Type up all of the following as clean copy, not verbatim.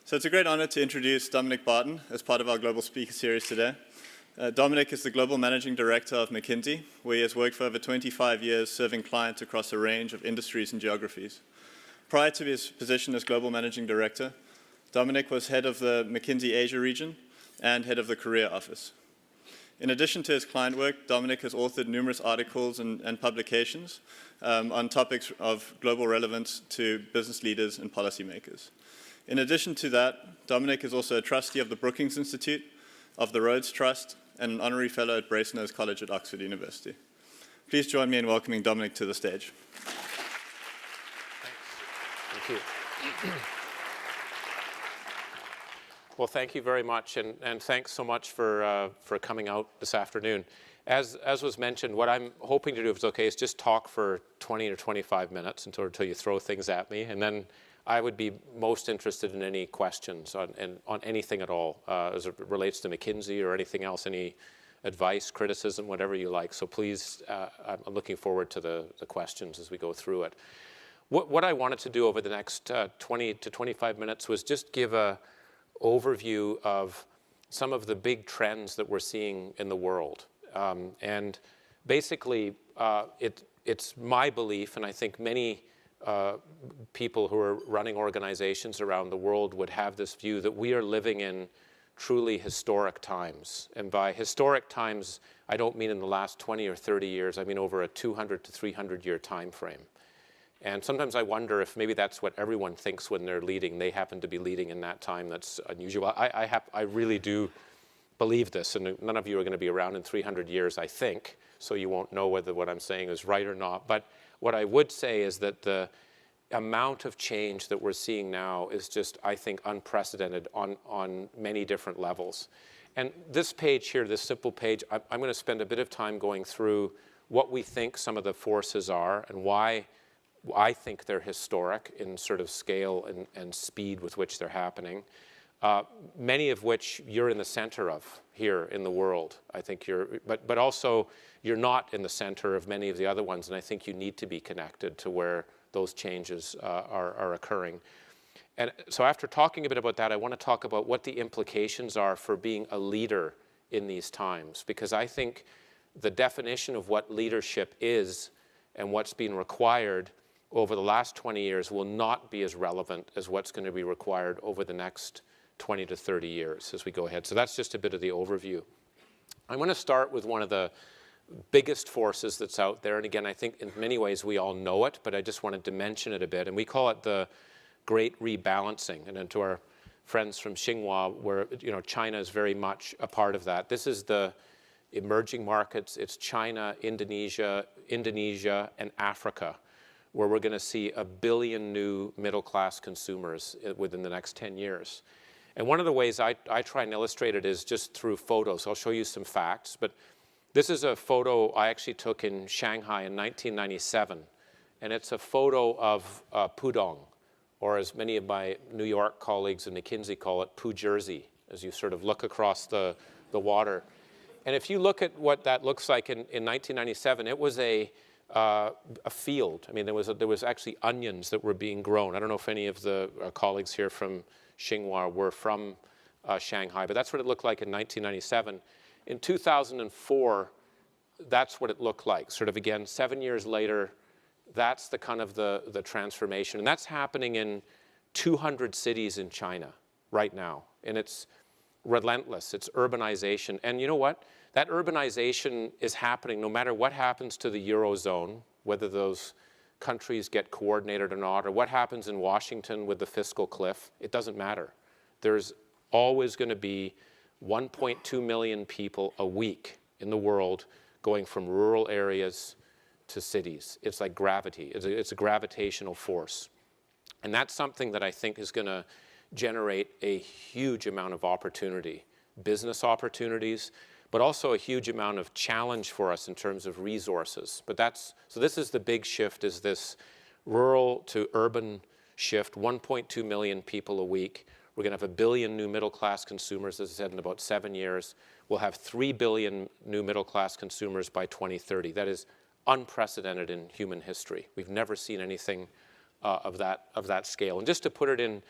So it's a great honor to introduce Dominic Barton as part of our Global Speaker Series today. Dominic is the Global Managing Director of McKinsey, where he has worked for over 25 years serving clients across a range of industries and geographies. Prior to his position as Global Managing Director, Dominic was head of the McKinsey Asia region and head of the Korea office. In addition to his client work, Dominic has authored numerous articles and publications on topics of global relevance to business leaders and policymakers. In addition to that, Dominic is also a trustee of the Brookings Institute, of the Rhodes Trust, and an honorary fellow at Brasenose College at Oxford University. Please join me in welcoming Dominic to the stage. Thank you. Well, thank you very much, and thanks so much for coming out this afternoon. As was mentioned, what I'm hoping to do, if it's okay, is just talk for 20 or 25 minutes until you throw things at me, and then I would be most interested in any questions on anything at all as it relates to McKinsey or anything else, any advice, criticism, whatever you like. So please, I'm looking forward to the questions as we go through it. What I wanted to do over the next 20 to 25 minutes was just give an overview of some of the big trends that we're seeing in the world. And basically, it's my belief, and I think many people who are running organizations around the world would have this view that we are living in truly historic times. And by historic times, I don't mean in the last 20 or 30 years, I mean over a 200 to 300 year time frame. And sometimes I wonder if maybe that's what everyone thinks when they're leading. They happen to be leading in that time. That's unusual. I really do believe this, and none of you are going to be around in 300 years, I think, so you won't know whether what I'm saying is right or not. But what I would say is that the amount of change that we're seeing now is just, I think, unprecedented on many different levels. And this page here, this simple page, I'm going to spend a bit of time going through what we think some of the forces are and why I think they're historic in sort of scale and speed with which they're happening. Many of which you're in the center of here in the world. I think but also you're not in the center of many of the other ones, and I think you need to be connected to where those changes are occurring. And so after talking a bit about that, I want to talk about what the implications are for being a leader in these times, because I think the definition of what leadership is and what's been required over the last 20 years will not be as relevant as what's going to be required over the next 20 to 30 years as we go ahead. So that's just a bit of the overview. I'm going to start with one of the biggest forces that's out there. And again, I think in many ways we all know it, but I just wanted to mention it a bit. And we call it the Great Rebalancing. And then to our friends from Xinhua, where China is very much a part of that. This is the emerging markets. It's China, Indonesia, and Africa, where we're going to see 1 billion new middle-class consumers within the next 10 years. And one of the ways I try and illustrate it is just through photos. I'll show you some facts, but this is a photo I actually took in Shanghai in 1997, and it's a photo of Pudong, or as many of my New York colleagues in McKinsey call it, Poo Jersey, as you sort of look across the water. And if you look at what that looks like in 1997, it was a field. I mean, there was actually onions that were being grown. I don't know if any of the colleagues here from Xinhua were from Shanghai, but that's what it looked like in 1997. In 2004, that's what it looked like. Sort of again, 7 years later, that's the kind of the transformation. And that's happening in 200 cities in China right now. And it's relentless. It's urbanization. And you know what? That urbanization is happening no matter what happens to the Eurozone, whether those countries get coordinated or not, or what happens in Washington with the fiscal cliff. It doesn't matter. There's always going to be 1.2 million people a week in the world going from rural areas to cities. It's like gravity. It's a gravitational force. And that's something that I think is going to generate a huge amount of opportunity, business opportunities, but also a huge amount of challenge for us in terms of resources. So this is the big shift, is this rural to urban shift, 1.2 million people a week. We're going to have 1 billion new middle-class consumers, as I said, in about 7 years. We'll have 3 billion new middle-class consumers by 2030. That is unprecedented in human history. We've never seen anything of that scale. And just to put it in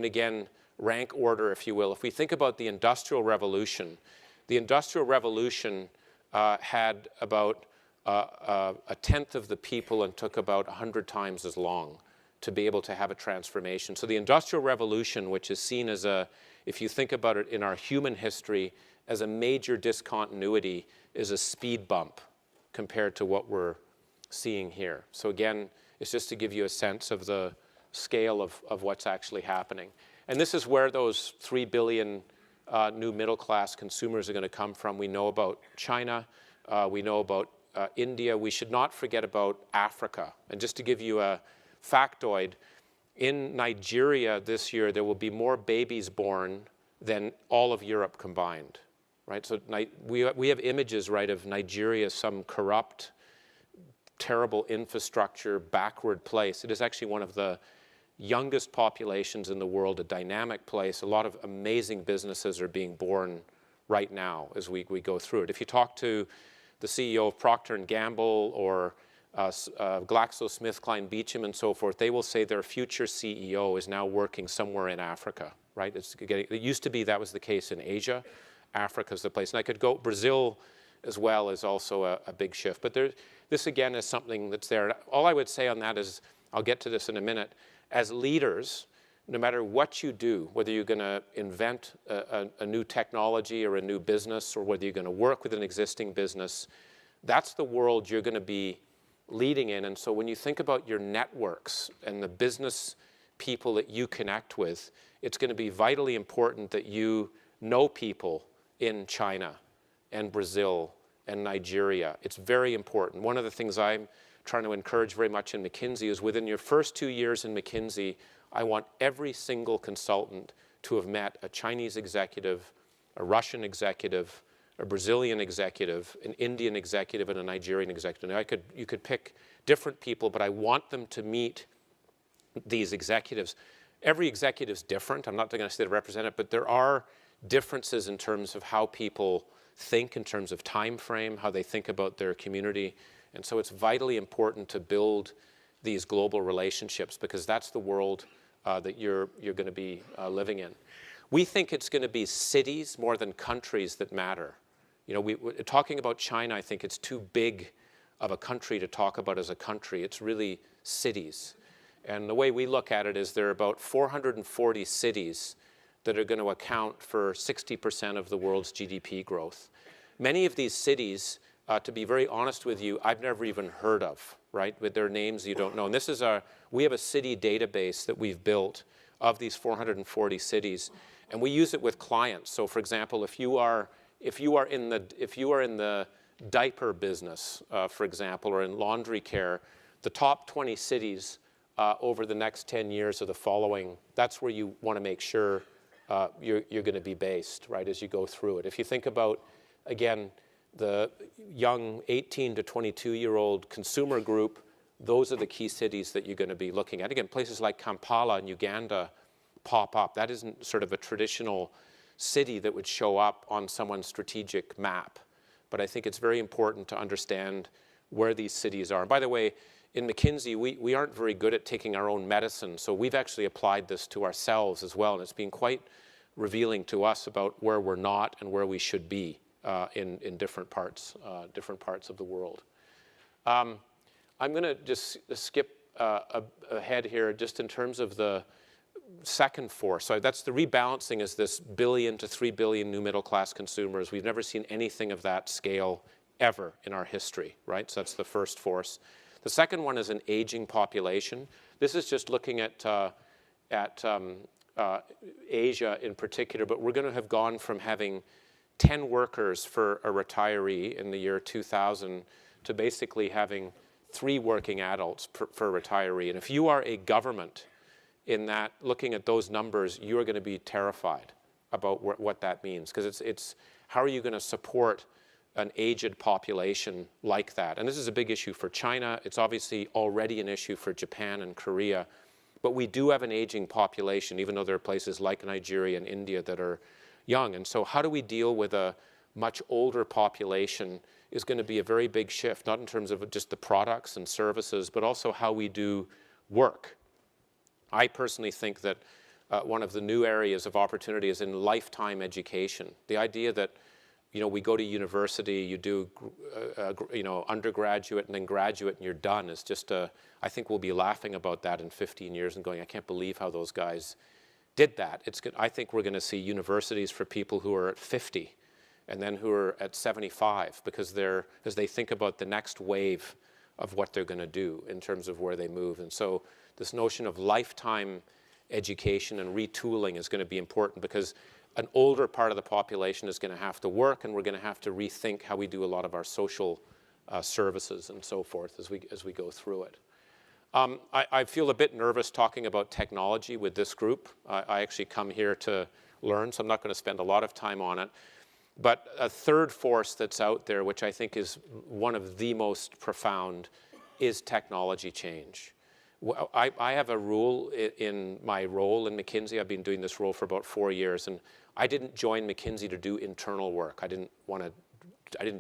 again, rank order, if you will. If we think about the Industrial Revolution had about a tenth of the people and took about 100 times as long to be able to have a transformation. So the Industrial Revolution, which is seen as if you think about it in our human history, as a major discontinuity, is a speed bump compared to what we're seeing here. So again, it's just to give you a sense of the scale of what's actually happening. And this is where those 3 billion new middle-class consumers are going to come from. We know about China. We know about India. We should not forget about Africa. And just to give you a factoid, in Nigeria this year, there will be more babies born than all of Europe combined, right? So we have images, right, of Nigeria, some corrupt, terrible infrastructure, backward place. It is actually one of the youngest populations in the world, a dynamic place. A lot of amazing businesses are being born right now as we go through it. If you talk to the CEO of Procter & Gamble or GlaxoSmithKline Beecham and so forth, they will say their future CEO is now working somewhere in Africa, right? It used to be that was the case in Asia. Africa's the place. And I could go, Brazil as well is also a big shift. But this again is something that's there. All I would say on that is, I'll get to this in a minute, as leaders, no matter what you do, whether you're going to invent a new technology or a new business, or whether you're going to work with an existing business, that's the world you're going to be leading in. And so when you think about your networks and the business people that you connect with, it's going to be vitally important that you know people in China and Brazil and Nigeria. It's very important. One of the things I'm trying to encourage very much in McKinsey is within your first 2 years in McKinsey, I want every single consultant to have met a Chinese executive, a Russian executive, a Brazilian executive, an Indian executive, and a Nigerian executive. Now, you could pick different people, but I want them to meet these executives. Every executive's different. I'm not going to say to represent it, but there are differences in terms of how people think, in terms of time frame, how they think about their community. And so it's vitally important to build these global relationships, because that's the world that you're going to be living in. We think it's going to be cities more than countries that matter. You know, talking about China, I think it's too big of a country to talk about as a country. It's really cities. And the way we look at it is there are about 440 cities that are going to account for 60% of the world's GDP growth. Many of these cities, to be very honest with you, I've never even heard of, right? With their names you don't know. And this is we have a city database that we've built of these 440 cities, and we use it with clients. So for example, if you are in the diaper business, for example, or in laundry care, the top 20 cities over the next 10 years are the following. That's where you want to make sure you're going to be based, right, as you go through it. If you think about, again, the young 18 to 22-year-old consumer group, those are the key cities that you're going to be looking at. Again, places like Kampala in Uganda pop up. That isn't sort of a traditional city that would show up on someone's strategic map. But I think it's very important to understand where these cities are. And by the way, in McKinsey, we aren't very good at taking our own medicine, so we've actually applied this to ourselves as well, and it's been quite revealing to us about where we're not and where we should be in different parts of the world. I'm going to just skip ahead here just in terms of the second force. So that's the rebalancing, is this 1 billion to 3 billion new middle-class consumers. We've never seen anything of that scale ever in our history, right? So that's the first force. The second one is an aging population. This is just looking at Asia in particular, but we're going to have gone from having 10 workers for a retiree in the year 2000 to basically having 3 working adults for a retiree. And if you are a government in that, looking at those numbers, you are going to be terrified about what that means, because it's how are you going to support an aged population like that? And this is a big issue for China. It's obviously already an issue for Japan and Korea. But we do have an aging population, even though there are places like Nigeria and India that are young. And so how do we deal with a much older population is going to be a very big shift, not in terms of just the products and services, but also how we do work. I personally think that one of the new areas of opportunity is in lifetime education. The idea that, we go to university, you do, undergraduate and then graduate and you're done is just I think we'll be laughing about that in 15 years and going, I can't believe how those guys did that. I think we're going to see universities for people who are at 50 and then who are at 75 because as they think about the next wave of what they're going to do in terms of where they move. And so this notion of lifetime education and retooling is going to be important because an older part of the population is going to have to work, and we're going to have to rethink how we do a lot of our social services and so forth as we go through it. I feel a bit nervous talking about technology with this group. I actually come here to learn, so I'm not going to spend a lot of time on it. But a third force that's out there, which I think is one of the most profound, is technology change. I have a rule in my role in McKinsey. I've been doing this role for about 4 years, and I didn't join McKinsey to do internal work. I didn't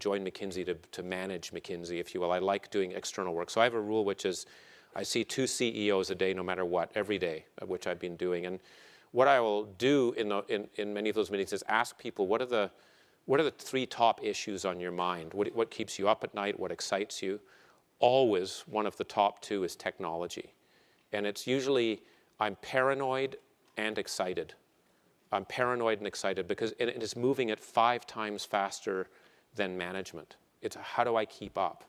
join McKinsey to manage McKinsey, if you will. I like doing external work. So I have a rule which is I see 2 CEOs a day, no matter what, every day, which I've been doing. And what I will do in many of those meetings is ask people, what are the 3 top issues on your mind? What keeps you up at night? What excites you? Always one of the top 2 is technology. And it's usually I'm paranoid and excited. I'm paranoid and excited because it is moving at 5 times faster than management. It's how do I keep up?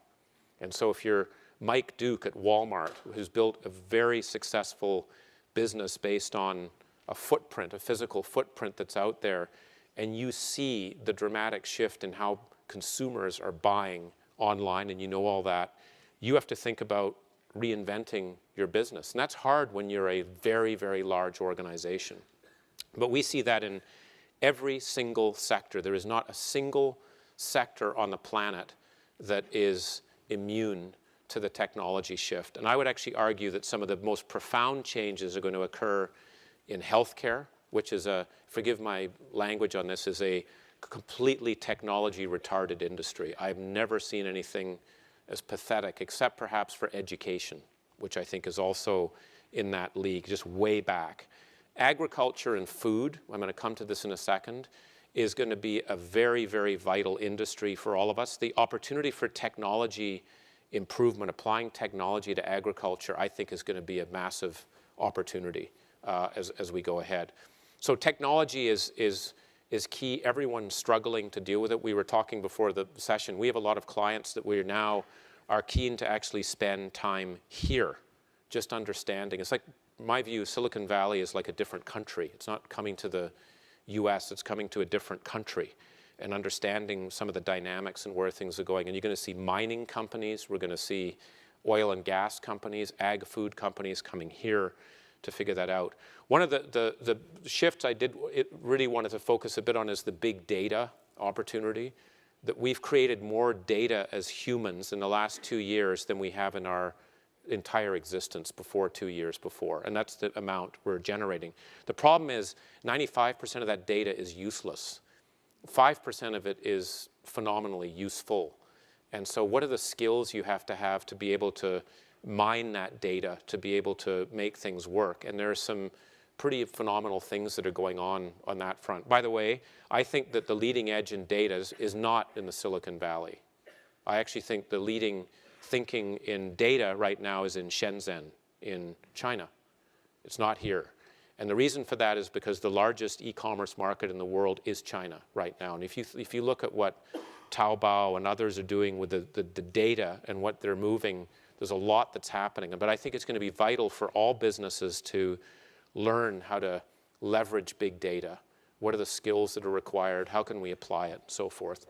And so if you're Mike Duke at Walmart, who's built a very successful business based on a footprint, a physical footprint that's out there, and you see the dramatic shift in how consumers are buying online, and you know all that, you have to think about reinventing your business. And that's hard when you're a very, very large organization. But we see that in every single sector. There is not a single sector on the planet that is immune to the technology shift. And I would actually argue that some of the most profound changes are going to occur in healthcare, which is forgive my language on this, is a completely technology retarded industry. I've never seen anything as pathetic, except perhaps for education, which I think is also in that league, just way back. Agriculture and food, I'm going to come to this in a second, is going to be a very, very vital industry for all of us. The opportunity for technology improvement, applying technology to agriculture, I think is going to be a massive opportunity as we go ahead. So technology is key. Everyone's struggling to deal with it. We were talking before the session. We have a lot of clients that we now are keen to actually spend time here, just understanding. It's like, my view, Silicon Valley is like a different country. It's not coming to the US, it's coming to a different country and understanding some of the dynamics and where things are going. And you're going to see mining companies, we're going to see oil and gas companies, ag food companies coming here to figure that out. One of the shifts really wanted to focus a bit on is the big data opportunity. That we've created more data as humans in the last 2 years than we have in our entire existence before 2 years before. And that's the amount we're generating. The problem is 95% of that data is useless. 5% of it is phenomenally useful. And so what are the skills you have to be able to mine that data, to be able to make things work? And there are some pretty phenomenal things that are going on that front. By the way, I think that the leading edge in data is not in the Silicon Valley. I actually think the leading thinking in data right now is in Shenzhen, in China. It's not here. And the reason for that is because the largest e-commerce market in the world is China right now. And if you look at what Taobao and others are doing with the data and what they're moving, there's a lot that's happening. But I think it's going to be vital for all businesses to learn how to leverage big data. What are the skills that are required? How can we apply it? And so forth.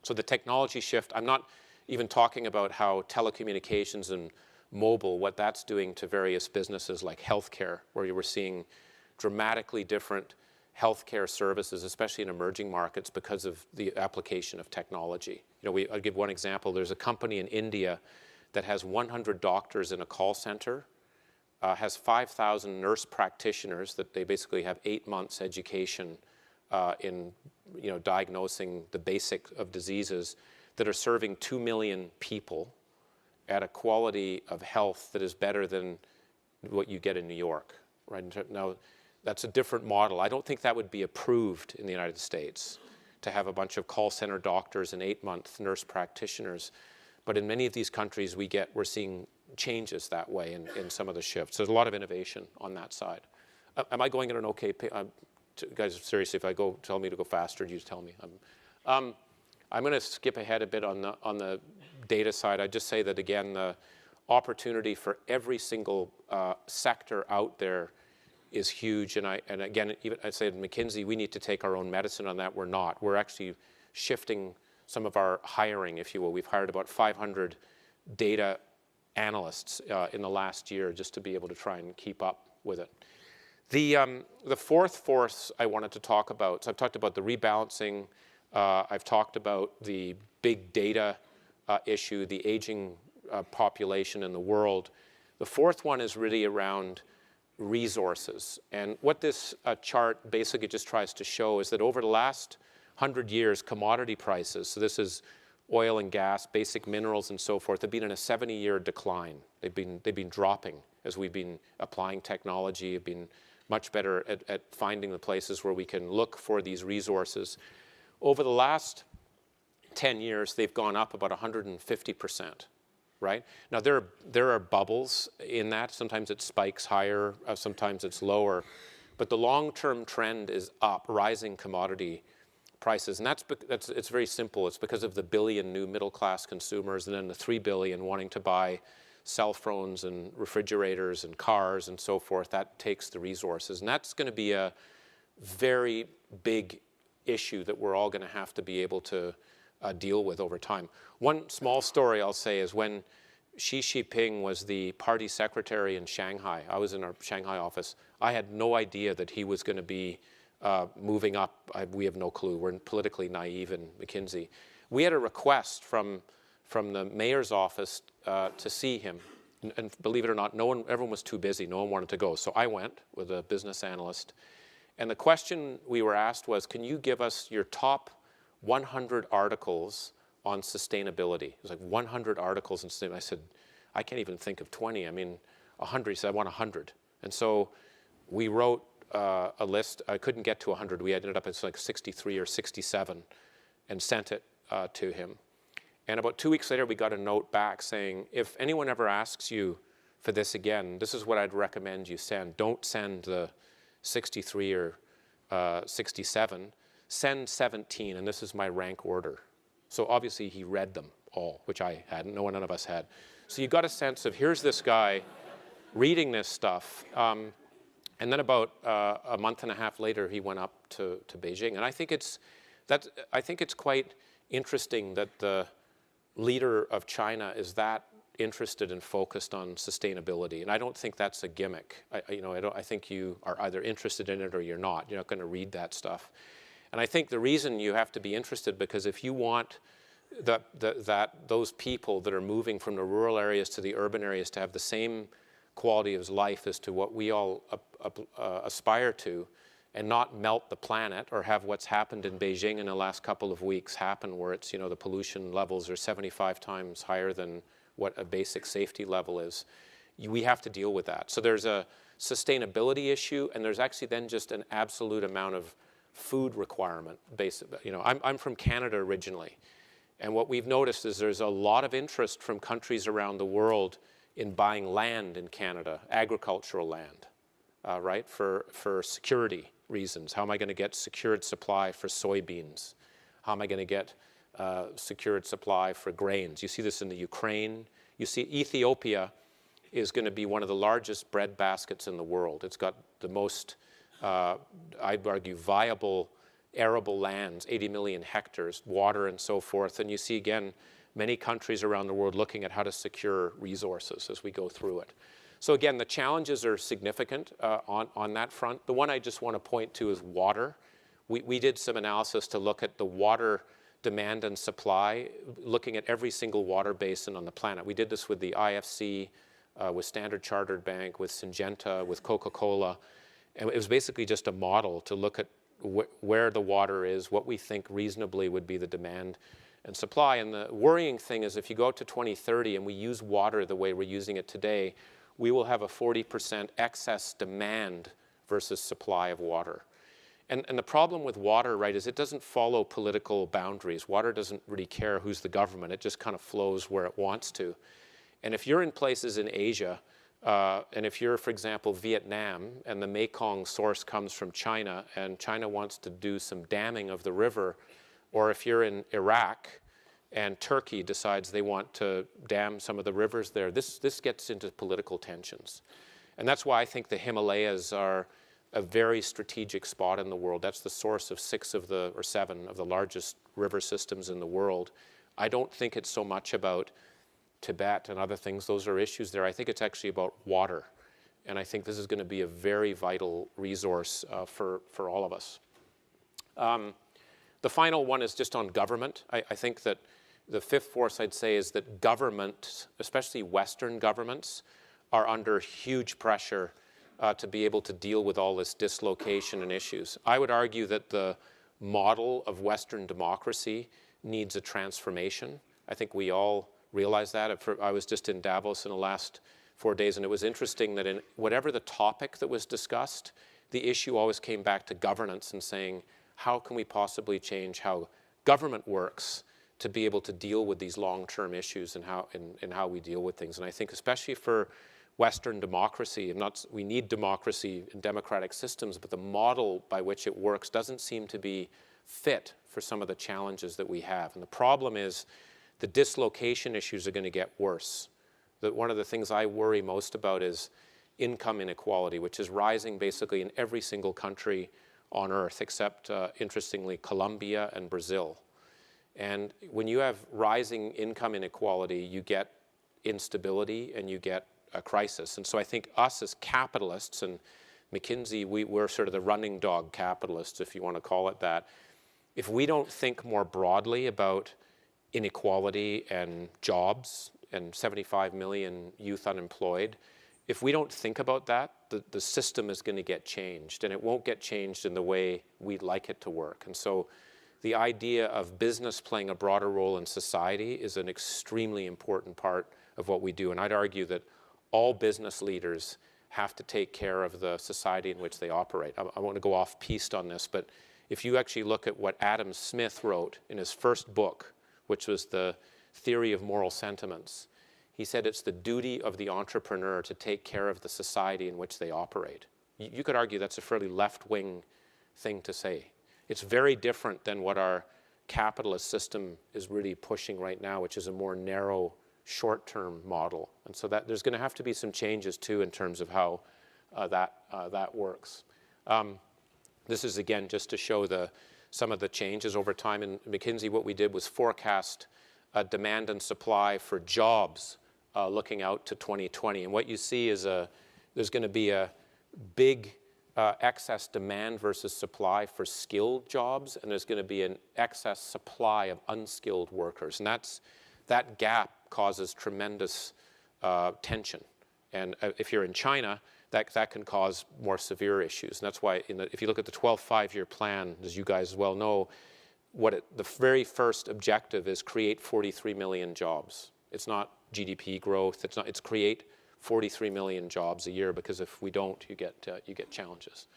So the technology shift, I'm not even talking about how telecommunications and mobile, what that's doing to various businesses like healthcare, where we're seeing dramatically different healthcare services, especially in emerging markets, because of the application of technology. I'll give one example. There's a company in India that has 100 doctors in a call center, has 5,000 nurse practitioners that they basically have 8 months education in diagnosing the basic of diseases, that are serving 2 million people at a quality of health that is better than what you get in New York. Right now, that's a different model. I don't think that would be approved in the United States, to have a bunch of call center doctors and 8-month nurse practitioners. But in many of these countries, we're seeing changes that way in some of the shifts. There's a lot of innovation on that side. Am I going at an okay pace? Guys, seriously, if I tell me to go faster, you just tell me. I'm going to skip ahead a bit on the data side. I'd just say that, again, the opportunity for every single sector out there is huge. And again, even I say at McKinsey, we need to take our own medicine on that. We're not. We're actually shifting some of our hiring, if you will. We've hired about 500 data analysts in the last year just to be able to try and keep up with it. The fourth force I wanted to talk about, so I've talked about the rebalancing, I've talked about the big data issue, the aging population in the world. The fourth one is really around resources. And what this chart basically just tries to show is that over the last 100 years, commodity prices, so this is oil and gas, basic minerals and so forth, have been in a 70-year decline. They've been dropping as we've been applying technology, have been much better at finding the places where we can look for these resources. Over the last 10 years, they've gone up about 150%, right? Now, there are bubbles in that. Sometimes it spikes higher, sometimes it's lower. But the long-term trend is up, rising commodity prices. And it's very simple. It's because of the billion new middle-class consumers and then the 3 billion wanting to buy cell phones and refrigerators and cars and so forth. That takes the resources. And that's going to be a very big issue that we're all going to have to be able to deal with over time. One small story I'll say is when Reshaping was the party secretary in Shanghai. I was in our Shanghai office. I had no idea that he was going to be moving up. We have no clue. We're politically naive in McKinsey. We had a request from the mayor's office to see him. And believe it or not, everyone was too busy. No one wanted to go. So I went with a business analyst. And the question we were asked was, can you give us your top 100 articles on sustainability? It was like 100 articles on sustainability. I said, I can't even think of 20. I mean, 100. He said, I want 100. And so we wrote a list. I couldn't get to 100. We ended up at like 63 or 67 and sent it to him. And about 2 weeks later, we got a note back saying, if anyone ever asks you for this again, this is what I'd recommend you send. Don't send the 63 or 67. Send 17, and this is my rank order. So obviously he read them all, which I hadn't, none of us had. So you got a sense of, here's this guy reading this stuff. And then about a month and a half later, he went up to Beijing. And I think it's quite interesting that the leader of China is that interested and focused on sustainability. And I don't think that's a gimmick. I think you are either interested in it or you're not. You're not going to read that stuff. And I think the reason you have to be interested, because if you want those people that are moving from the rural areas to the urban areas to have the same quality of life as to what we all aspire to, and not melt the planet or have what's happened in Beijing in the last couple of weeks happen, where it's, the pollution levels are 75 times higher than what a basic safety level is. We have to deal with that. So there's a sustainability issue, and there's actually then just an absolute amount of food requirement. I'm from Canada originally, and what we've noticed is there's a lot of interest from countries around the world in buying land in Canada, agricultural land, right, for security reasons. How am I going to get secured supply for soybeans? How am I going to get secured supply for grains? You see this in the Ukraine. You see Ethiopia is going to be one of the largest bread baskets in the world. It's got the most, I'd argue, viable arable lands, 80 million hectares, water and so forth. And you see, again, many countries around the world looking at how to secure resources as we go through it. So again, the challenges are significant on that front. The one I just want to point to is water. We did some analysis to look at the water demand and supply, looking at every single water basin on the planet. We did this with the IFC, with Standard Chartered Bank, with Syngenta, with Coca-Cola. And it was basically just a model to look at where the water is, what we think reasonably would be the demand and supply. And the worrying thing is if you go out to 2030 and we use water the way we're using it today, we will have a 40% excess demand versus supply of water. And the problem with water, right, is it doesn't follow political boundaries. Water doesn't really care who's the government. It just kind of flows where it wants to. And if you're in places in Asia, and if you're, for example, Vietnam, and the Mekong source comes from China, and China wants to do some damming of the river, or if you're in Iraq, and Turkey decides they want to dam some of the rivers there, this gets into political tensions. And that's why I think the Himalayas are a very strategic spot in the world. That's the source of 7 of the largest river systems in the world. I don't think it's so much about Tibet and other things. Those are issues there. I think it's actually about water. And I think this is going to be a very vital resource for all of us. The final one is just on government. I think that the fifth force I'd say is that government, especially Western governments, are under huge pressure to be able to deal with all this dislocation and issues. I would argue that the model of Western democracy needs a transformation. I think we all realize that. I was just in Davos in the last 4 days, and it was interesting that in whatever the topic that was discussed, the issue always came back to governance and saying, how can we possibly change how government works to be able to deal with these long-term issues and how we deal with things. And I think especially for Western democracy, we need democracy and democratic systems, but the model by which it works doesn't seem to be fit for some of the challenges that we have. And the problem is the dislocation issues are going to get worse. One of the things I worry most about is income inequality, which is rising basically in every single country on earth, except, interestingly, Colombia and Brazil. And when you have rising income inequality, you get instability and you get a crisis. And so I think us as capitalists, and McKinsey, we're sort of the running dog capitalists, if you want to call it that. If we don't think more broadly about inequality and jobs and 75 million youth unemployed, if we don't think about that, the system is going to get changed, and it won't get changed in the way we'd like it to work. And so the idea of business playing a broader role in society is an extremely important part of what we do. And I'd argue that all business leaders have to take care of the society in which they operate. I want to go off-piste on this, but if you actually look at what Adam Smith wrote in his first book, which was The Theory of Moral Sentiments, he said it's the duty of the entrepreneur to take care of the society in which they operate. You could argue that's a fairly left-wing thing to say. It's very different than what our capitalist system is really pushing right now, which is a more narrow, short-term model. And so that there's going to have to be some changes too in terms of how that works. This is again just to show some of the changes over time. In McKinsey, what we did was forecast demand and supply for jobs looking out to 2020. And what you see is there's going to be a big excess demand versus supply for skilled jobs, and there's going to be an excess supply of unskilled workers. And that gap causes tremendous tension. And if you're in China, that can cause more severe issues. And that's why if you look at the 12th five-year plan, as you guys well know, the very first objective is create 43 million jobs. It's not GDP growth. It's create 43 million jobs a year, because if we don't, you get challenges.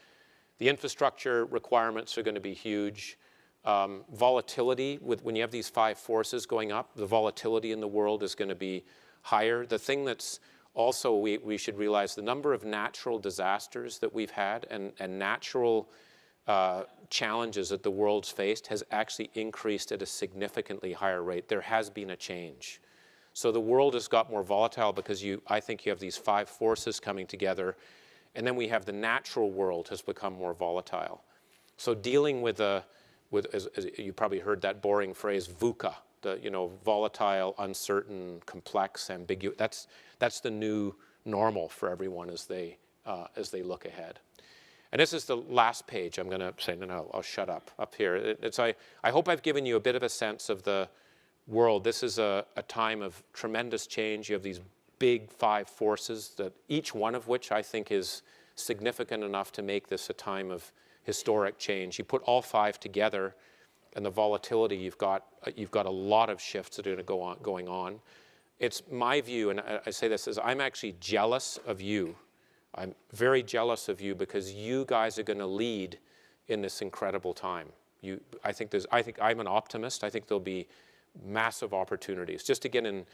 The infrastructure requirements are going to be huge. Volatility, when you have these 5 forces going up, the volatility in the world is going to be higher. The thing that's also we should realize, the number of natural disasters that we've had and natural challenges that the world's faced has actually increased at a significantly higher rate. There has been a change. So the world has got more volatile because I think you have these 5 forces coming together, and then we have the natural world has become more volatile. So dealing with as you probably heard that boring phrase, VUCA, volatile, uncertain, complex, ambiguous. That's the new normal for everyone as they look ahead. And this is the last page. I'm going to say, no, I'll shut up here. I hope I've given you a bit of a sense of the world. This is a time of tremendous change. You have these big 5 forces, that each one of which I think is significant enough to make this a time of historic change. You put all 5 together, and the volatility, you've got a lot of shifts that are going on. It's my view, and I say this, is I'm actually jealous of you. I'm very jealous of you because you guys are going to lead in this incredible time. I think I'm an optimist. I think there'll be massive opportunities. Just again,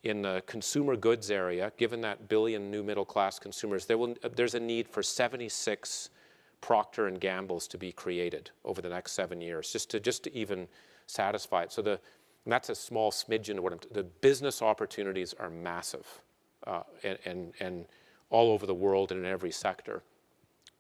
in the consumer goods area, given that billion new middle class consumers, there's a need for 76 Procter & Gamble's to be created over the next 7 years, just to even satisfy it. So and that's a small smidgen of what the business opportunities are massive, and all over the world and in every sector.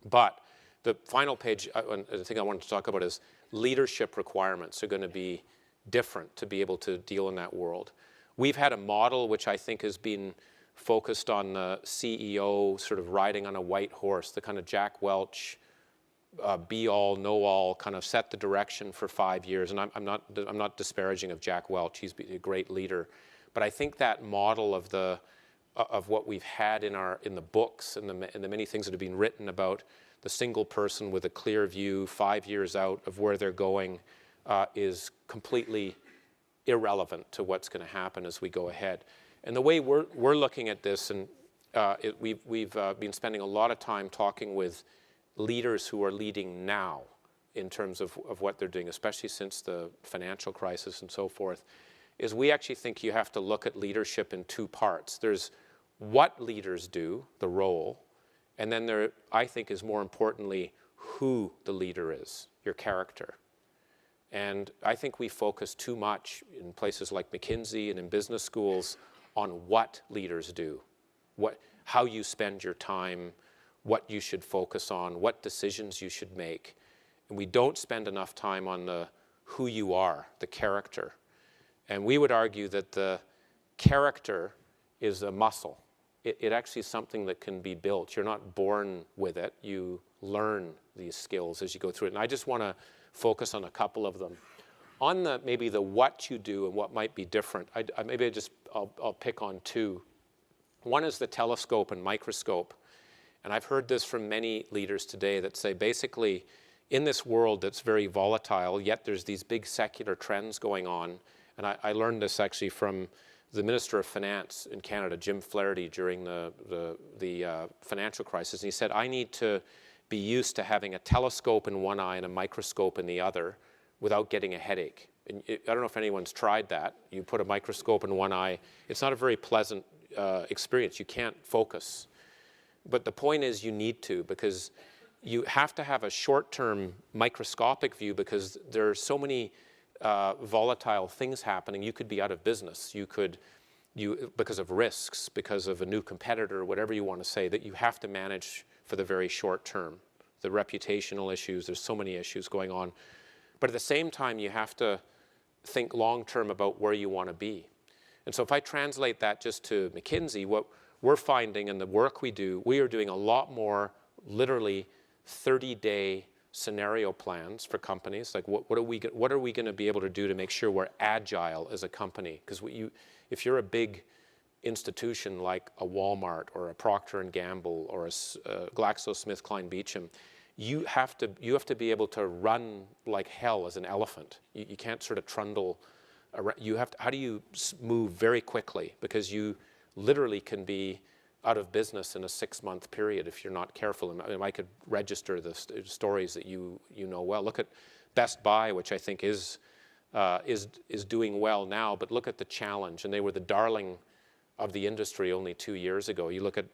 But the final page, the thing I wanted to talk about is leadership requirements are going to be different to be able to deal in that world. We've had a model which I think has been focused on the CEO sort of riding on a white horse, the kind of Jack Welch, be all, know all, kind of set the direction for 5 years. And I'm not disparaging of Jack Welch. He's a great leader, but I think that model of what we've had in the books and the many things that have been written about the single person with a clear view 5 years out of where they're going is completely irrelevant to what's going to happen as we go ahead. And the way we're looking at this, and we've been spending a lot of time talking with leaders who are leading now in terms of what they're doing, especially since the financial crisis and so forth, is we actually think you have to look at leadership in two parts. There's what leaders do, the role, and then there, I think, is more importantly, who the leader is, your character. And I think we focus too much in places like McKinsey and in business schools on what leaders do, how you spend your time, what you should focus on, what decisions you should make. And we don't spend enough time on the who you are, the character. And we would argue that the character is a muscle. It actually is something that can be built. You're not born with it. You learn these skills as you go through it. And I just want to focus on a couple of them. On maybe the what you do and what might be different, I'll pick on two. One is the telescope and microscope. And I've heard this from many leaders today that say basically in this world that's very volatile, yet there's these big secular trends going on. And I learned this actually from the Minister of Finance in Canada, Jim Flaherty, during the financial crisis. And he said, I need to be used to having a telescope in one eye and a microscope in the other without getting a headache. And I don't know if anyone's tried that. You put a microscope in one eye. It's not a very pleasant experience. You can't focus. But the point is you need to, because you have to have a short-term microscopic view because there are so many volatile things happening. You could be out of business. Because of risks, because of a new competitor, whatever you want to say, that you have to manage for the very short term. The reputational issues, there's so many issues going on. But at the same time, you have to think long-term about where you want to be. And so if I translate that just to McKinsey, what we're finding in the work we do, we are doing a lot more literally 30-day scenario plans for companies. Like what are we going to be able to do to make sure we're agile as a company? Because if you're a big institution like a Walmart or a Procter & Gamble or a GlaxoSmithKline Beecham, you have to be able to run like hell as an elephant. You can't sort of trundle around. How do you move very quickly? Because you literally can be out of business in a 6-month period if you're not careful. And I could register the stories that you know well. Look at Best Buy, which I think is doing well now, but look at the challenge. And they were the darling of the industry only 2 years ago. You look at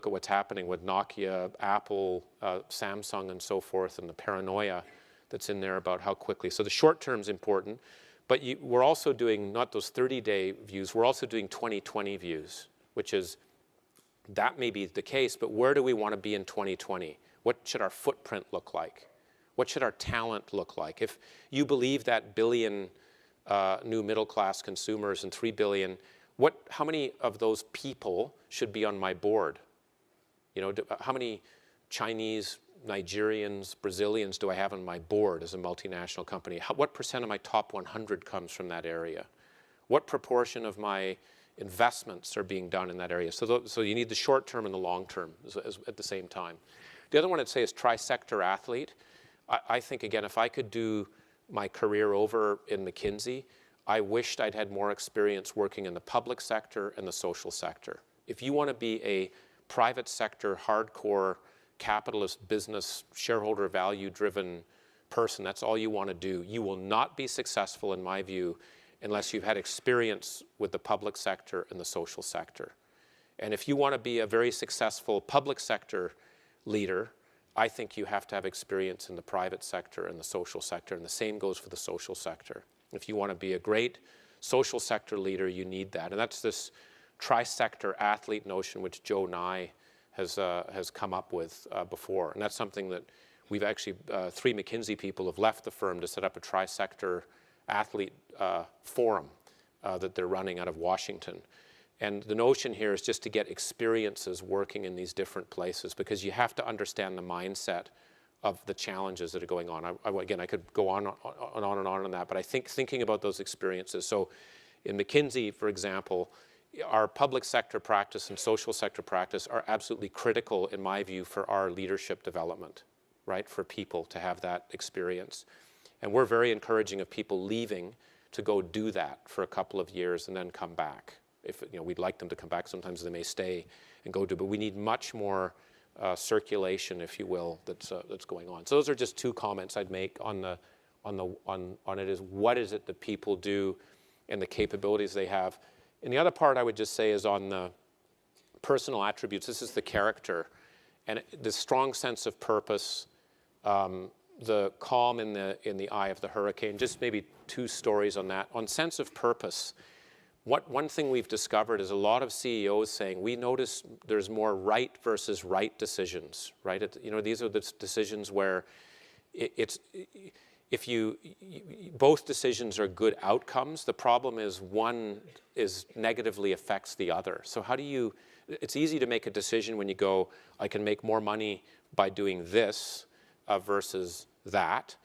what's happening with Nokia, Apple, Samsung, and so forth, and the paranoia that's in there about how quickly. So the short term is important, but we're also doing not those 30-day views. We're also doing 2020 views, which is that may be the case, but where do we want to be in 2020? What should our footprint look like? What should our talent look like? If you believe that billion new middle-class consumers and 3 billion, how many of those people should be on my board? How many Chinese, Nigerians, Brazilians do I have on my board as a multinational company? What percent of my top 100 comes from that area? What proportion of my investments are being done in that area? So you need the short term and the long term at the same time. The other one I'd say is tri-sector athlete. I think, again, if I could do my career over in McKinsey, I wished I'd had more experience working in the public sector and the social sector. If you want to be a private sector, hardcore, capitalist business, shareholder value driven person, that's all you want to do, you will not be successful, in my view, unless you've had experience with the public sector and the social sector. And if you want to be a very successful public sector leader, I think you have to have experience in the private sector and the social sector, and the same goes for the social sector. If you want to be a great social sector leader, you need that. And that's this tri-sector athlete notion which Joe Nye has come up with before. And that's something that we've actually, 3 McKinsey people have left the firm to set up a tri-sector athlete forum that they're running out of Washington. And the notion here is just to get experiences working in these different places, because you have to understand the mindset of the challenges that are going on. Again, I could go on and on that, but I think thinking about those experiences. So in McKinsey, for example, our public sector practice and social sector practice are absolutely critical, in my view, for our leadership development, right? For people to have that experience. And we're very encouraging of people leaving to go do that for a couple of years and then come back. If, we'd like them to come back. Sometimes they may stay and go do, but we need much more circulation, if you will, that's going on. So those are just 2 comments I'd make on it. Is what is it that people do and the capabilities they have. And the other part I would just say is on the personal attributes. This is the character, and the strong sense of purpose, the calm in the eye of the hurricane. Just maybe 2 stories on that. On sense of purpose, one thing we've discovered is a lot of CEOs saying, we notice there's more right versus right decisions, right? These are the decisions where both decisions are good outcomes. The problem is one negatively affects the other. So it's easy to make a decision when you go, I can make more money by doing this versus that.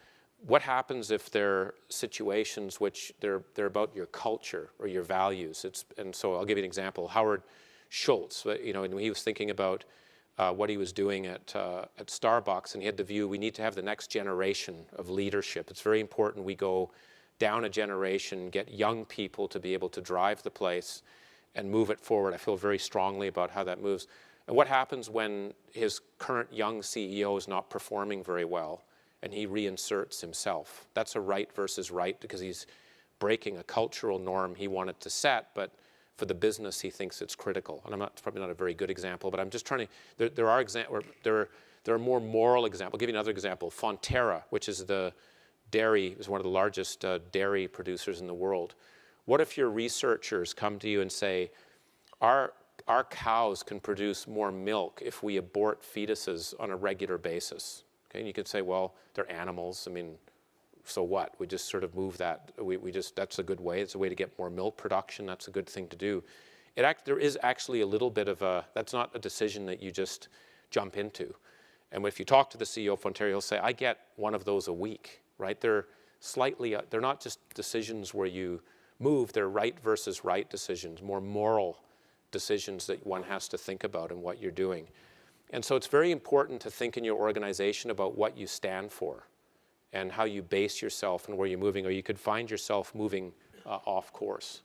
What happens if there are situations which they're about your culture or your values? And so I'll give you an example. Howard Schultz, when he was thinking about what he was doing at Starbucks, and he had the view, we need to have the next generation of leadership. It's very important we go down a generation, get young people to be able to drive the place and move it forward. I feel very strongly about how that moves. And what happens when his current young CEO is not performing very well and he reinserts himself? That's a right versus right, because he's breaking a cultural norm he wanted to set, but for the business he thinks it's critical. And it's probably not a very good example, but I'm just trying to, there are more moral examples. I'll give you another example. Fonterra, which is one of the largest dairy producers in the world. What if your researchers come to you and say, our cows can produce more milk if we abort fetuses on a regular basis? Okay, and you could say, well, they're animals. I mean, so what? We just sort of move that. That's a good way. It's a way to get more milk production. That's a good thing to do. There is actually a little bit of that's not a decision that you just jump into. And if you talk to the CEO of Fonterra, he'll say, I get one of those a week, right? They're not just decisions where you move, they're right versus right decisions, more moral decisions that one has to think about in what you're doing. And so it's very important to think in your organization about what you stand for and how you base yourself and where you're moving, or you could find yourself moving off course.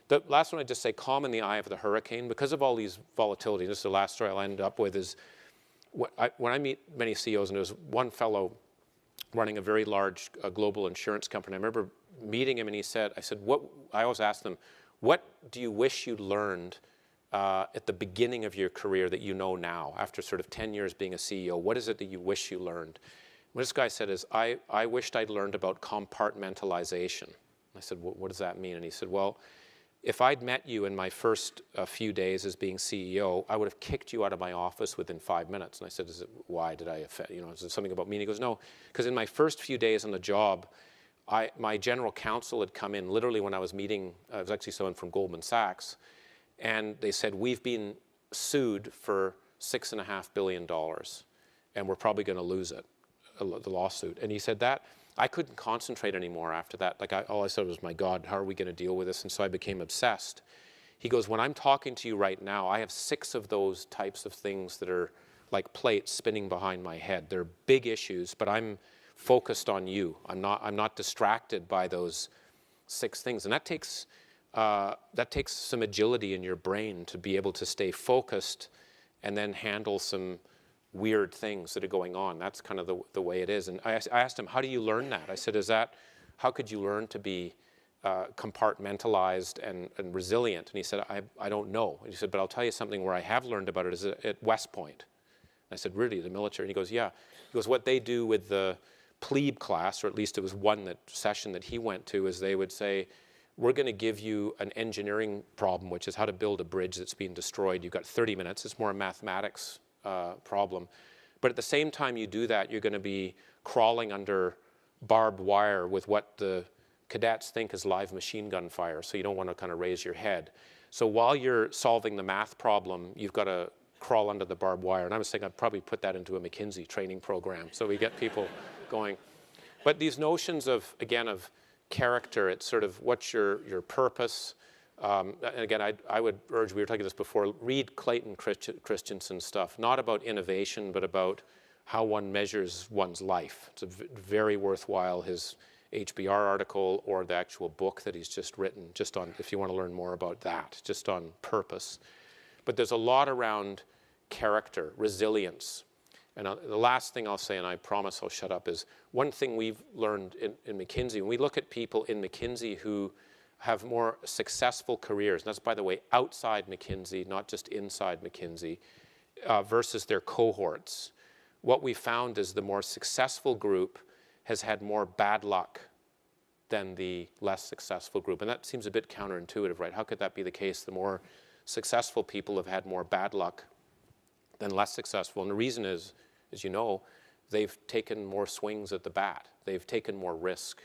The last one I'd just say, calm in the eye of the hurricane. Because of all these volatility, this is the last story I'll end up with, is when I meet many CEOs, and there's one fellow running a very large global insurance company. I remember meeting him, and I said, I always ask them, what do you wish you'd learned at the beginning of your career that you know now, after sort of 10 years being a CEO? What is it that you wish you learned? What this guy said is, I wished I'd learned about compartmentalization. I said, what does that mean? And he said, well, if I'd met you in my first few days as being CEO, I would have kicked you out of my office within 5 minutes. And I said, why did I offend? Is it something about me? And he goes, no, because in my first few days on the job, my general counsel had come in literally when I was meeting, it was actually someone from Goldman Sachs, and they said, we've been sued for $6.5 billion, and we're probably going to lose it, the lawsuit. And he said that I couldn't concentrate anymore after that. All I said was, my God, how are we going to deal with this? And so I became obsessed. He goes, when I'm talking to you right now, I have 6 of those types of things that are like plates spinning behind my head. They're big issues, but I'm focused on you. I'm not distracted by those 6 things. And that takes some agility in your brain to be able to stay focused and then handle some weird things that are going on. That's kind of the way it is. And I asked him, how do you learn that? I said, how could you learn to be compartmentalized and resilient? And he said, I don't know. And he said, but I'll tell you something where I have learned about it is at West Point. I said, really, the military? And he goes, yeah. He goes, what they do with the plebe class, or at least it was one session that he went to, is they would say, we're going to give you an engineering problem, which is how to build a bridge that's been destroyed. You've got 30 minutes. It's more a mathematics problem. But at the same time you do that, you're going to be crawling under barbed wire with what the cadets think is live machine gun fire, so you don't want to kind of raise your head. So while you're solving the math problem, you've got to crawl under the barbed wire. And I was thinking I'd probably put that into a McKinsey training program so we get people going. But these notions of, again, of character, it's sort of what's your purpose. And again, I would urge, we were talking this before, read Clayton Christensen's stuff, not about innovation, but about how one measures one's life. It's very worthwhile, his HBR article or the actual book that he's just written, just on, if you want to learn more about that, just on purpose. But there's a lot around character, resilience. And the last thing I'll say, and I promise I'll shut up, is one thing we've learned in McKinsey, when we look at people in McKinsey who have more successful careers, and that's, by the way, outside McKinsey, not just inside McKinsey, versus their cohorts, what we found is the more successful group has had more bad luck than the less successful group. And that seems a bit counterintuitive, right? How could that be the case? The more successful people have had more bad luck than less successful. And the reason is, as you know, they've taken more swings at the bat. They've taken more risk,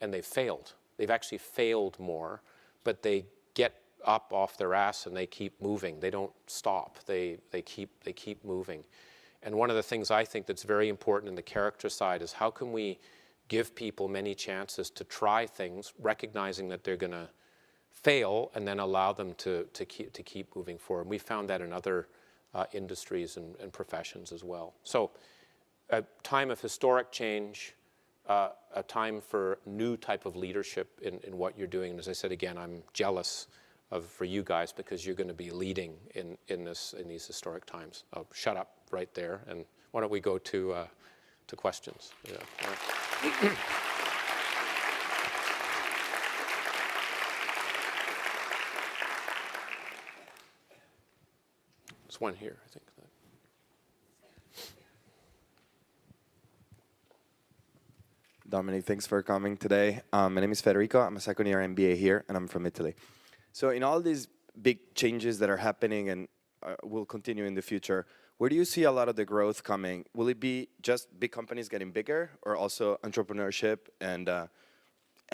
and they've failed. They've actually failed more, but they get up off their ass and they keep moving. They don't stop. They keep moving. And one of the things I think that's very important in the character side is how can we give people many chances to try things, recognizing that they're going to fail, and then allow them to keep moving forward. And we found that in other industries and professions as well. So a time of historic change, a time for new type of leadership in what you're doing. And as I said again, I'm jealous for you guys because you're going to be leading in these historic times. I'll shut up right there, and why don't we go to questions? Yeah. There's one here, I think. Dominic, thanks for coming today. My name is Federico. I'm a second year MBA here, and I'm from Italy. So in all these big changes that are happening and will continue in the future, where do you see a lot of the growth coming? Will it be just big companies getting bigger, or also entrepreneurship? And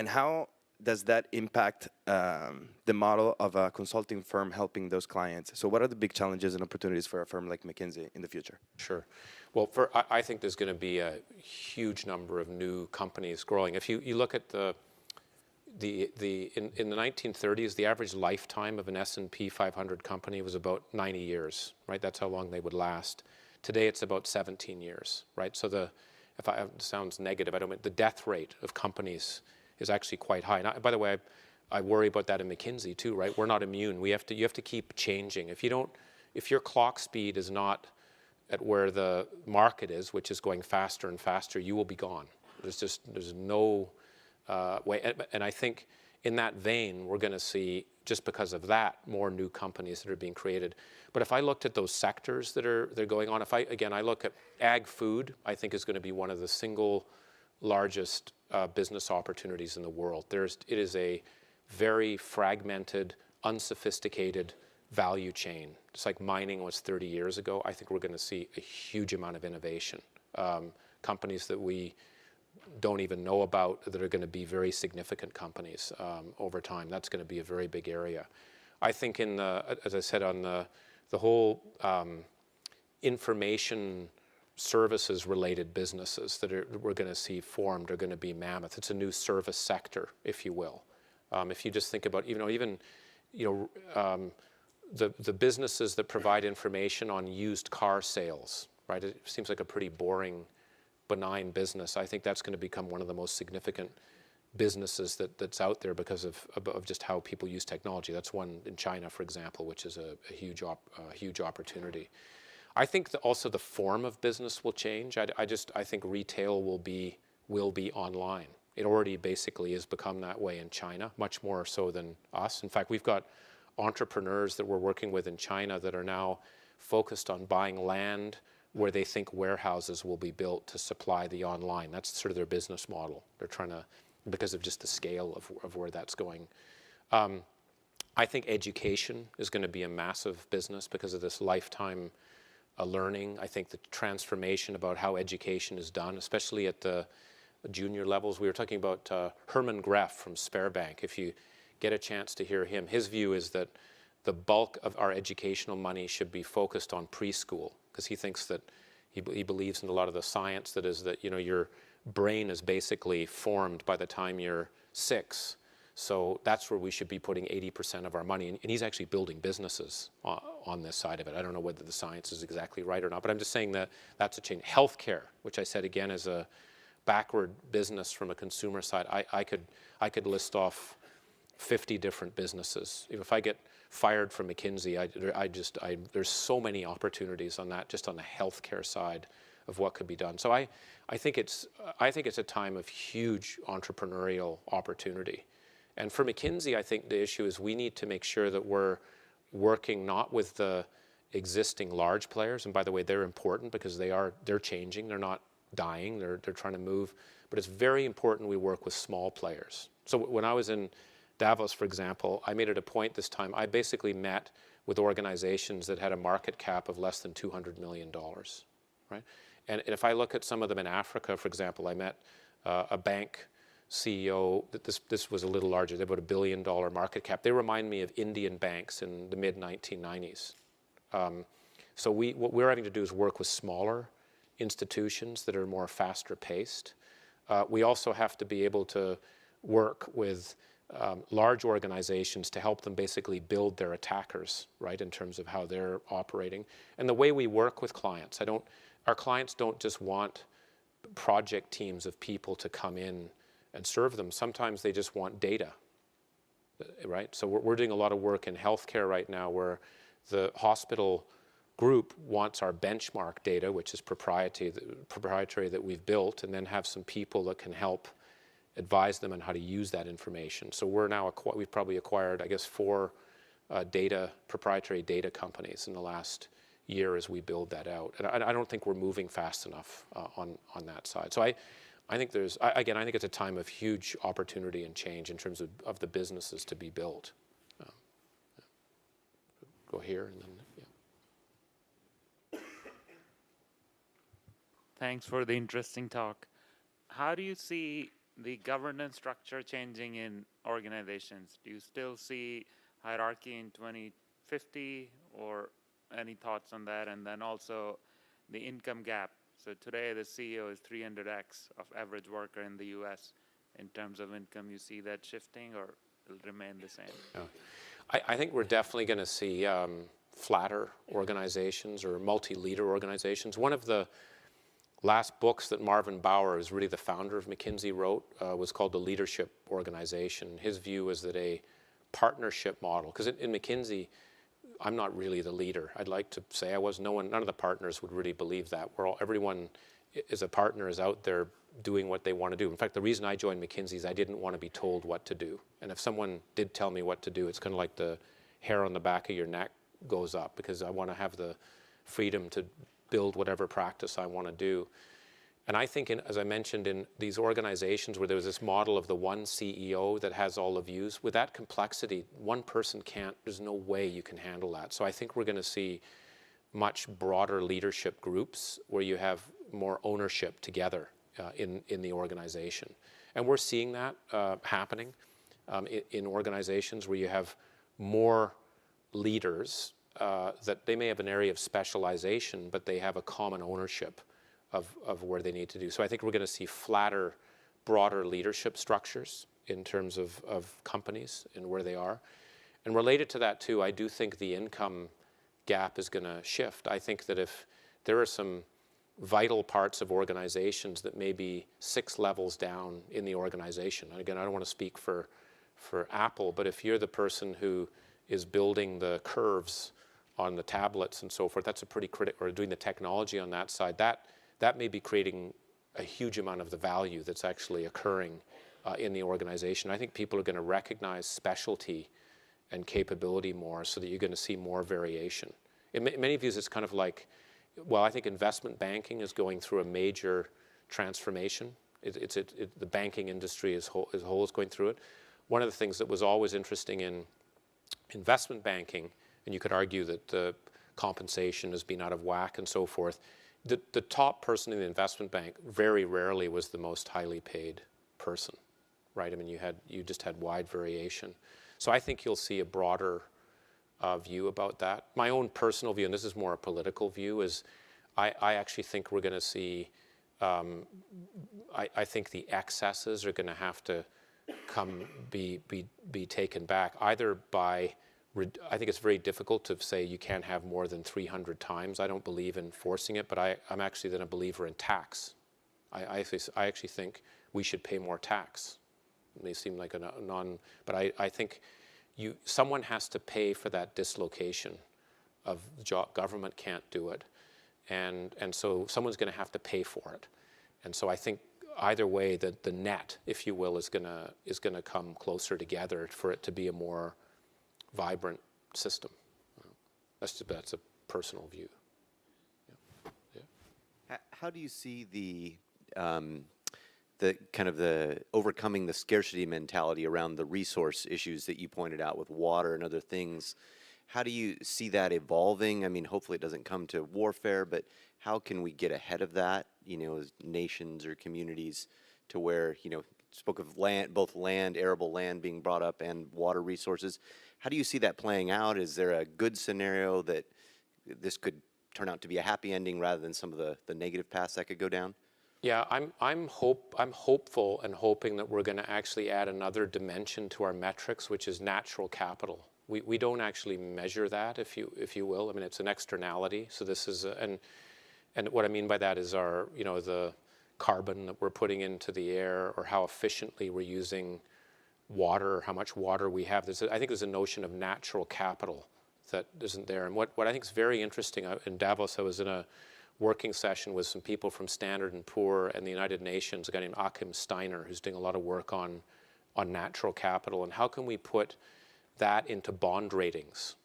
how does that impact the model of a consulting firm helping those clients? So what are the big challenges and opportunities for a firm like McKinsey in the future? Sure. Well, I think there's going to be a huge number of new companies growing. If you look at in the 1930s, the average lifetime of an S&P 500 company was about 90 years, right? That's how long they would last. Today, it's about 17 years, right? So it sounds negative, I don't mean, the death rate of companies is actually quite high. And by the way, I worry about that in McKinsey too, right? We're not immune. You have to keep changing. If your clock speed is not at where the market is, which is going faster and faster, you will be gone. There's no way. And I think in that vein, we're going to see, just because of that, more new companies that are being created. But if I looked at those sectors that are going on, I look at ag food, I think is going to be one of the single largest business opportunities in the world. It is a very fragmented, unsophisticated value chain. Just like mining was 30 years ago, I think we're going to see a huge amount of innovation. Companies that we don't even know about that are going to be very significant companies over time. That's going to be a very big area. I think as I said, on the whole information services related businesses that we're going to see formed are going to be mammoth. It's a new service sector, if you will. If you just think about, the businesses that provide information on used car sales, right? It seems like a pretty boring, benign business. I think that's going to become one of the most significant businesses that's out there because of just how people use technology. That's one in China, for example, which is a huge opportunity. I think also the form of business will change. I think retail will be online. It already basically has become that way in China, much more so than us. In fact, we've got entrepreneurs that we're working with in China that are now focused on buying land where they think warehouses will be built to supply the online. That's sort of their business model. They're trying to, because of just the scale of where that's going. I think education is going to be a massive business because of this lifetime learning. I think the transformation about how education is done, especially at the junior levels. We were talking about Herman Greff from Sberbank. If you get a chance to hear him, his view is that the bulk of our educational money should be focused on preschool, because he thinks that he believes in a lot of the science that is that, you know, your brain is basically formed by the time you're 6. So that's where we should be putting 80% of our money. And he's actually building businesses on this side of it. I don't know whether the science is exactly right or not, but I'm just saying that that's a change. Healthcare, which I said again is a backward business from a consumer side. I could list off 50 different businesses. If I get fired from McKinsey, there's so many opportunities on that, just on the healthcare side of what could be done. So I think it's a time of huge entrepreneurial opportunity. And for McKinsey, I think the issue is we need to make sure that we're working not with the existing large players, and by the way, they're important because they're changing, they're not dying, they're trying to move, but it's very important we work with small players. So when I was in Davos, for example, I made it a point this time, I basically met with organizations that had a market cap of less than $200 million, right? And if I look at some of them in Africa, for example, I met a bank CEO, that this was a little larger, they had about $1 billion market cap. They remind me of Indian banks in the mid-1990s. So what we're having to do is work with smaller institutions that are more faster paced. We also have to be able to work with large organizations to help them basically build their attackers, right, in terms of how they're operating. And the way we work with clients, our clients don't just want project teams of people to come in and serve them. Sometimes they just want data, right? So we're doing a lot of work in healthcare right now where the hospital group wants our benchmark data, which is proprietary that we've built, and then have some people that can help advise them on how to use that information. So we've probably acquired, I guess, 4 proprietary data companies in the last year as we build that out. And I don't think we're moving fast enough on that side. So I think I think it's a time of huge opportunity and change in terms of the businesses to be built. Go here and then, yeah. Thanks for the interesting talk. How do you see the governance structure changing in organizations? Do you still see hierarchy in 2050, or any thoughts on that? And then also the income gap. So today the CEO is 300x of average worker in the US. In terms of income, you see that shifting, or it'll remain the same? Yeah. I think we're definitely going to see flatter organizations or multi-leader organizations. One of the last books that Marvin Bower, who's really the founder of McKinsey, wrote was called The Leadership Organization. His view is that a partnership model, because in McKinsey, I'm not really the leader. I'd like to say I was. None of the partners would really believe that. Everyone is a partner is out there doing what they want to do. In fact, the reason I joined McKinsey is I didn't want to be told what to do. And if someone did tell me what to do, it's kind of like the hair on the back of your neck goes up, because I want to have the freedom to build whatever practice I want to do. And I think, as I mentioned, in these organizations where there was this model of the one CEO that has all the views, with that complexity, one person there's no way you can handle that. So I think we're going to see much broader leadership groups where you have more ownership together in the organization. And we're seeing that happening in organizations where you have more leaders that they may have an area of specialization, but they have a common ownership of where they need to do. So I think we're going to see flatter, broader leadership structures in terms of companies and where they are. And related to that too, I do think the income gap is going to shift. I think that if there are some vital parts of organizations that may be 6 levels down in the organization. And again, I don't want to speak for Apple, but if you're the person who is building the curves on the tablets and so forth, that's a pretty critical, or doing the technology on that side, that may be creating a huge amount of the value that's actually occurring in the organization. I think people are going to recognize specialty and capability more, so that you're going to see more variation. In many views, it's kind of like, well, I think investment banking is going through a major transformation. The banking industry as a whole is going through it. One of the things that was always interesting in investment banking, and you could argue that the compensation has been out of whack and so forth, the top person in the investment bank very rarely was the most highly paid person, right? I mean, you just had wide variation. So I think you'll see a broader view about that. My own personal view, and this is more a political view, is I actually think we're going to see, I think the excesses are going to have to be taken back, either by, I think it's very difficult to say you can't have more than 300 times. I don't believe in forcing it, but I'm actually then a believer in tax. I actually think we should pay more tax. It may seem like a but I think someone has to pay for that dislocation of the job. Government can't do it, and so someone's going to have to pay for it. And so I think either way, the net, if you will, is going to come closer together for it to be a more vibrant system. That's a personal view. Yeah. How do you see the kind of the overcoming the scarcity mentality around the resource issues that you pointed out with water and other things? How do you see that evolving? I mean, hopefully it doesn't come to warfare, but how can we get ahead of that, as nations or communities, to where, spoke of land, both arable land being brought up, and water resources. How do you see that playing out? Is there a good scenario that this could turn out to be a happy ending rather than some of the negative paths that could go down? Yeah, I'm hopeful and hoping that we're going to actually add another dimension to our metrics, which is natural capital. We don't actually measure that, if you will. I mean, it's an externality. So this is and what I mean by that is the carbon that we're putting into the air, or how efficiently we're using water, or how much water we have. I think there's a notion of natural capital that isn't there. And what I think is very interesting, in Davos, I was in a working session with some people from Standard & Poor and the United Nations, a guy named Achim Steiner, who's doing a lot of work on natural capital, and how can we put that into bond ratings,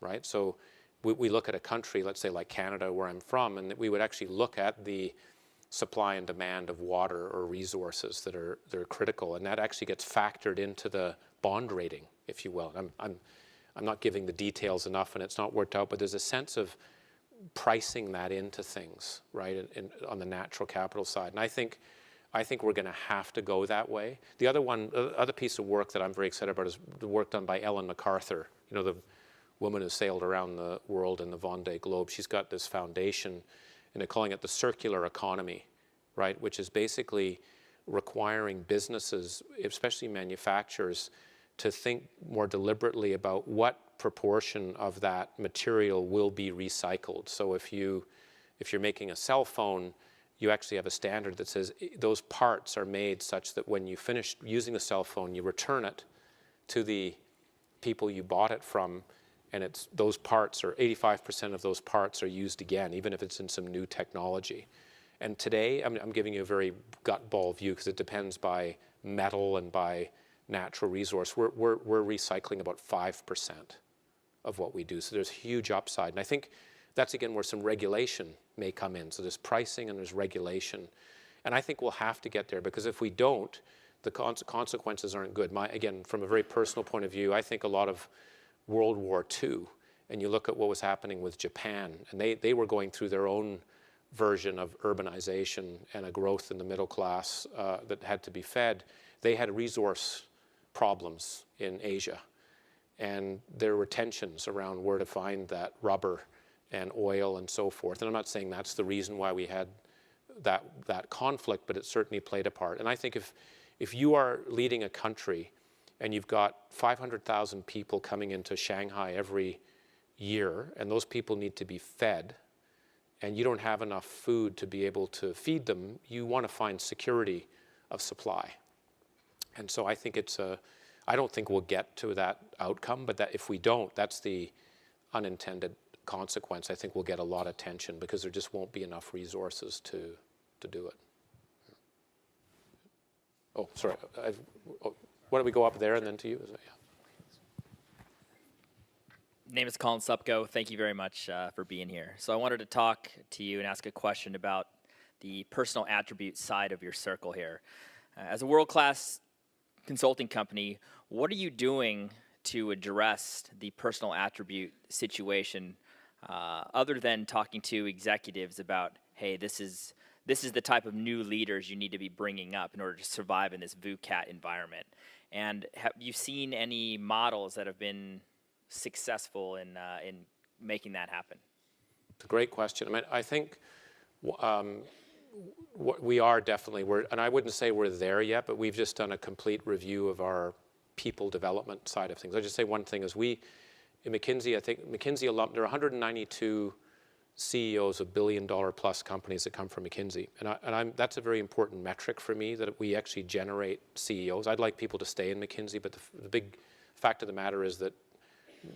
right? So we look at a country, let's say like Canada, where I'm from, and we would actually look at the supply and demand of water or resources that are critical, and that actually gets factored into the bond rating, if you will. I'm not giving the details enough, and it's not worked out, but there's a sense of pricing that into things, right, on the natural capital side. And I think we're going to have to go that way. The other piece of work that I'm very excited about is the work done by Ellen MacArthur, the woman who sailed around the world in the Vendée Globe. She's got this foundation, and they're calling it the circular economy, right, which is basically requiring businesses, especially manufacturers, to think more deliberately about what proportion of that material will be recycled. So if you're making a cell phone, you actually have a standard that says those parts are made such that when you finish using the cell phone, you return it to the people you bought it from, and those parts, or 85% of those parts, are used again, even if it's in some new technology. And today, I'm giving you a very gut ball view, because it depends by metal and by natural resource. We're recycling about 5% of what we do. So there's huge upside. And I think that's, again, where some regulation may come in. So there's pricing and there's regulation. And I think we'll have to get there, because if we don't, the consequences aren't good. Again, from a very personal point of view, I think a lot of World War II, and you look at what was happening with Japan, and they were going through their own version of urbanization and a growth in the middle class that had to be fed. They had resource problems in Asia, and there were tensions around where to find that rubber and oil and so forth. And I'm not saying that's the reason why we had that conflict, but it certainly played a part. And I think if you are leading a country and you've got 500,000 people coming into Shanghai every year, and those people need to be fed, and you don't have enough food to be able to feed them, you want to find security of supply. And so I think I don't think we'll get to that outcome, but that if we don't, that's the unintended consequence. I think we'll get a lot of tension because there just won't be enough resources to do it. Oh, sorry. Why don't we go up there and then to you? Yeah. Name is Colin Supko. Thank you very much for being here. So I wanted to talk to you and ask a question about the personal attribute side of your circle here. As a world-class consulting company, what are you doing to address the personal attribute situation other than talking to executives about, hey, this is the type of new leaders you need to be bringing up in order to survive in this VUCAT environment? And have you seen any models that have been successful in making that happen? It's a great question. I mean, I think we are definitely, and I wouldn't say we're there yet, but we've just done a complete review of our people development side of things. I'll just say one thing is in McKinsey, I think McKinsey alum, there are 192 CEOs of billion-dollar-plus companies that come from McKinsey. And that's a very important metric for me, that we actually generate CEOs. I'd like people to stay in McKinsey, but the big fact of the matter is that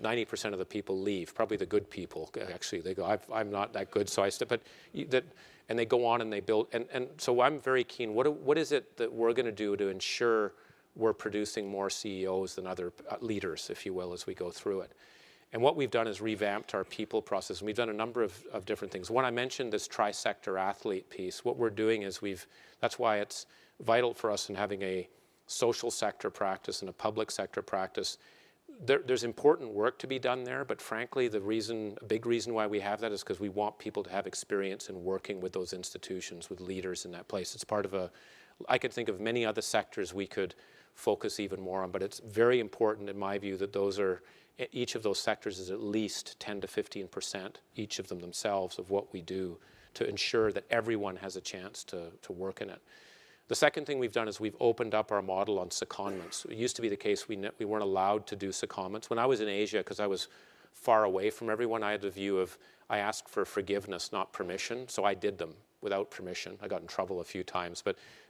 90% of the people leave, probably the good people. Actually, they go, I'm not that good, so I stay. And they go on and they build. And so I'm very keen. What is it that we're going to do to ensure we're producing more CEOs than other leaders, if you will, as we go through it? And what we've done is revamped our people process. And we've done a number of different things. When I mentioned this tri-sector athlete piece, what we're doing is that's why it's vital for us in having a social sector practice and a public sector practice. There's important work to be done there, but frankly, a big reason why we have that is because we want people to have experience in working with those institutions, with leaders in that place. It's part of I could think of many other sectors we could focus even more on, but it's very important in my view that each of those sectors is at least 10 to 15%, each of them themselves, of what we do to ensure that everyone has a chance to work in it. The second thing we've done is we've opened up our model on secondments. It used to be the case we weren't allowed to do secondments. When I was in Asia, because I was far away from everyone, I had the view of I asked for forgiveness, not permission, so I did them without permission. I got in trouble a few times.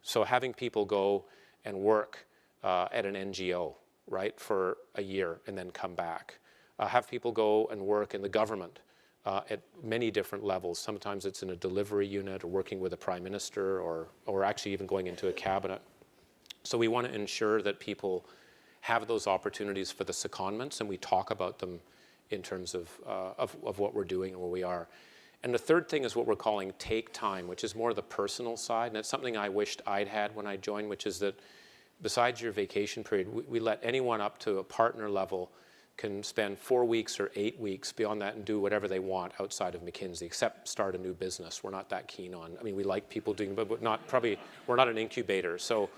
So having people go and work at an NGO, right, for a year and then come back. Have people go and work in the government at many different levels. Sometimes it's in a delivery unit or working with a prime minister or actually even going into a cabinet. So we want to ensure that people have those opportunities for the secondments, and we talk about them in terms of what we're doing and where we are. And the third thing is what we're calling take time, which is more the personal side. And it's something I wished I'd had when I joined, which is that besides your vacation period, we let anyone up to a partner level can spend 4 weeks or 8 weeks beyond that and do whatever they want outside of McKinsey, except start a new business. We're not that keen on. I mean, we like people doing, but we're not an incubator. So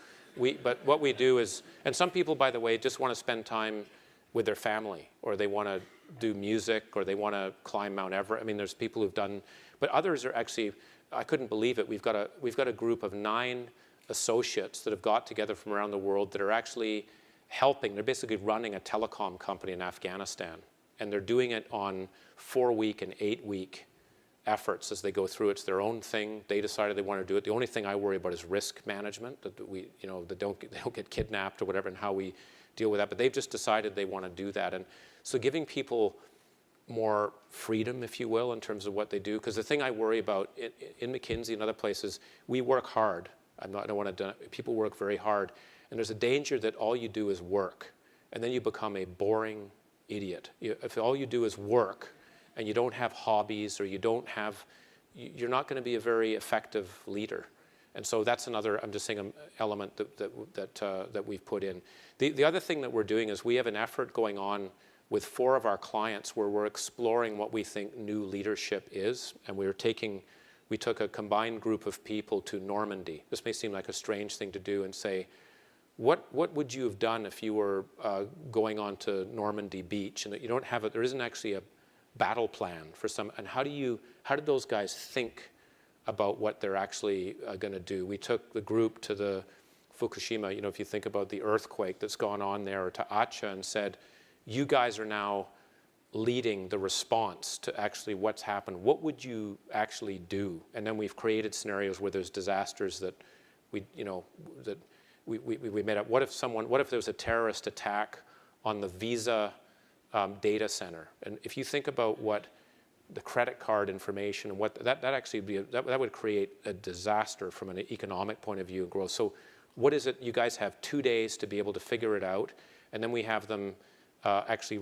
but what we do is, and some people, by the way, just want to spend time with their family, or they want to do music, or they want to climb Mount Everest. I mean, there's people who've done, but others are actually, I couldn't believe it. We've got a group of 9 associates that have got together from around the world that are actually helping. They're basically running a telecom company in Afghanistan, and they're doing it on 4-week and 8-week efforts as they go through. It's their own thing. They decided they want to do it. The only thing I worry about is risk management, that they don't get kidnapped or whatever, and how we deal with that. But they've just decided they want to do that, and so giving people more freedom, if you will, in terms of what they do. Because the thing I worry about in McKinsey and other places, we work hard. People work very hard. And there's a danger that all you do is work, and then you become a boring idiot. If all you do is work, and you don't have hobbies, or you're not going to be a very effective leader. And so that's another, I'm just saying, element that we've put in. The other thing that we're doing is we have an effort going on with 4 of our clients where we're exploring what we think new leadership is, and we took a combined group of people to Normandy. This may seem like a strange thing to do, and say, what would you have done if you were going on to Normandy Beach, and that you don't have there isn't actually a battle plan for some, and how did those guys think about what they're actually going to do? We took the group to the Fukushima, if you think about the earthquake that's gone on there, or to Acha, and said, you guys are now leading the response to actually what's happened. What would you actually do? And then we've created scenarios where there's disasters that we made up. What if there was a terrorist attack on the Visa data center? And if you think about what the credit card information and what that actually that would create a disaster from an economic point of view and growth. So what is it? You guys have 2 days to be able to figure it out, and then we have them actually